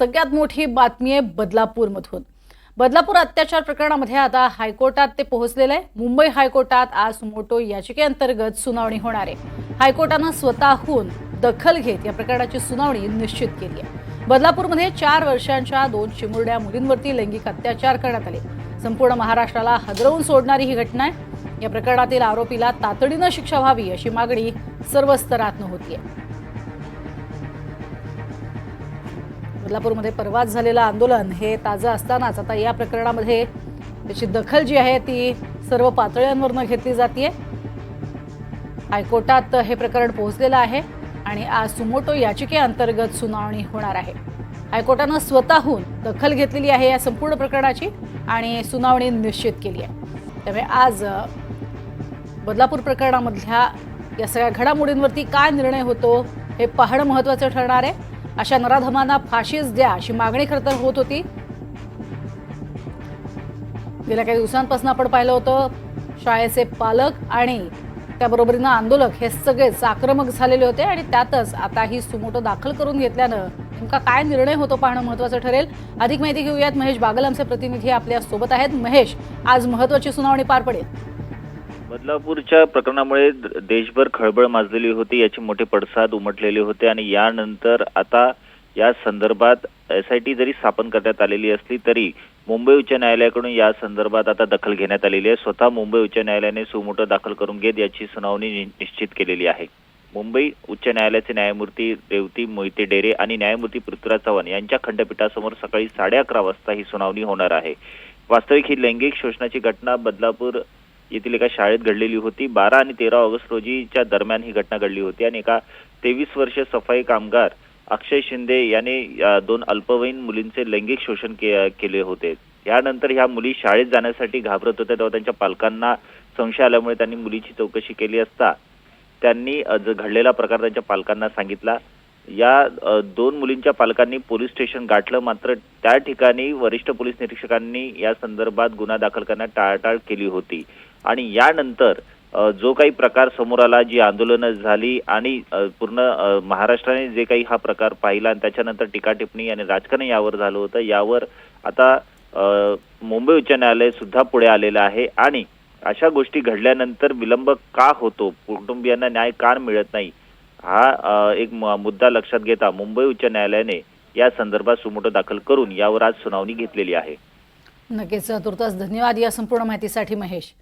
सगळ्यात मोठी बातमी आहे बदलापूरमधून। बदलापूर अत्याचार प्रकरणामध्ये आता हायकोर्टात ते पोहोचलेलं आहे। मुंबई हायकोर्टात आज सुमोटो याचिकेअंतर्गत सुनावणी होणार आहे। हायकोर्टाने स्वतःहून दखल घेत या प्रकरणाची सुनावणी निश्चित केली आहे। बदलापूरमध्ये 4 वर्षांच्या 2 चिमुरड्या मुलींवरती लैंगिक अत्याचार करण्यात आले। संपूर्ण महाराष्ट्राला हादरवून सोडणारी ही घटना आहे। या प्रकरणातील आरोपीला तातडीने शिक्षा व्हावी अशी मागणी सर्व स्तरातून होतीये। बदलापूरमध्ये परवाच झालेलं आंदोलन हे ताजं असतानाच आता या प्रकरणामध्ये त्याची दखल जी आहे ती सर्व पातळ्यांवरून घेतली जाते। हायकोर्टात हे प्रकरण पोहोचलेलं आहे आणि आज सुमोटो याचिकेअंतर्गत सुनावणी होणार आहे। हायकोर्टाने स्वतःहून दखल घेतलेली आहे या संपूर्ण प्रकरणाची आणि सुनावणी निश्चित केली आहे। त्यामुळे आज बदलापूर प्रकरणामधल्या या सगळ्या घडामोडींवरती काय निर्णय होतो हे पाहणं महत्त्वाचं ठरणार आहे। अशा नराधमांना फाशीच द्या अशी मागणी खरं तर होत होती। गेल्या काही दिवसांपासून आपण पाहिलं होतं शाळेचे पालक आणि त्याबरोबरीनं आंदोलक हे सगळेच आक्रमक झालेले होते आणि त्यातच आता ही सुमोटो दाखल करून घेतल्यानं नेमका काय निर्णय होतो पाहणं महत्त्वाचं ठरेल। अधिक माहिती घेऊयात, महेश बागल आमचे प्रतिनिधी आपल्या सोबत आहेत। महेश, आज महत्त्वाची सुनावणी पार पडेल। बदलापूरच्या प्रकरणामुळे देशभर खळबळ माजलेली होती, याचे मोठे पडसाद उमटलेले होते आणि यानंतर आता या संदर्भात SIT जरी स्थापन करण्यात आलेली असली तरी मुंबई उच्च न्यायालयाकडून या संदर्भात आता दखल घेण्यात आलेली आहे। स्वतः मुंबई उच्च न्यायालयाने सुमोटो दाखल करून घेत याची सुनावणी निश्चित केलेली आहे। मुंबई उच्च न्यायालयाचे न्यायमूर्ती रेवती मोहिते डेरे आणि न्यायमूर्ती पृथ्वीराज चव्हाण यांच्या खंडपीठासमोर सकाळी 11:30 वाजता ही सुनावणी होणार आहे। वास्तविक ही लैंगिक शोषणाची घटना बदलापूर येथील एका शाळेत घडलेली होती। 12 आणि 13 ऑगस्ट रोजीच्या दरम्यान ही घटना घडली होती आणि एका 23 वर्षीय सफाई कामगार अक्षय शिंदे याने 2 अल्पवयीन मुलींचे लैंगिक शोषण केले होते। यानंतर ह्या मुली शाळेत जाण्यासाठी घाबरत होत्या, तेव्हा त्यांच्या पालकांना संशय आल्यामुळे त्यांनी मुलीची चौकशी केली असता त्यांनी घडलेला प्रकार त्यांच्या पालकांना सांगितला। या 2 मुलींच्या पालकांनी पोलीस स्टेशन गाठलं, मात्र त्या ठिकाणी वरिष्ठ पोलीस निरीक्षकांनी या संदर्भात गुन्हा दाखल करण्यात टाळाटाळ केली होती आणि यानंतर जो काही प्रकार समोर आला, जी आंदोलनं झाली आणि पूर्ण महाराष्ट्राने जे काही हा प्रकार पाहिला आणि त्याच्यानंतर टीका टिप्पणी आणि राजकारण यावर झालं होतं, यावर आता मुंबई उच्च न्यायालय सुद्धा पुढे आलेलं आहे आणि अशा गोष्टी घडल्यानंतर विलंब का होतो, कुटुंबियांना न्याय का मिळत नाही, हा एक मुद्दा लक्षात घेता मुंबई उच्च न्यायालयाने या संदर्भात सुमोटो दाखल करून यावर आज सुनावणी घेतलेली आहे। नक्कीच, तुर्तास धन्यवाद या संपूर्ण माहितीसाठी महेश।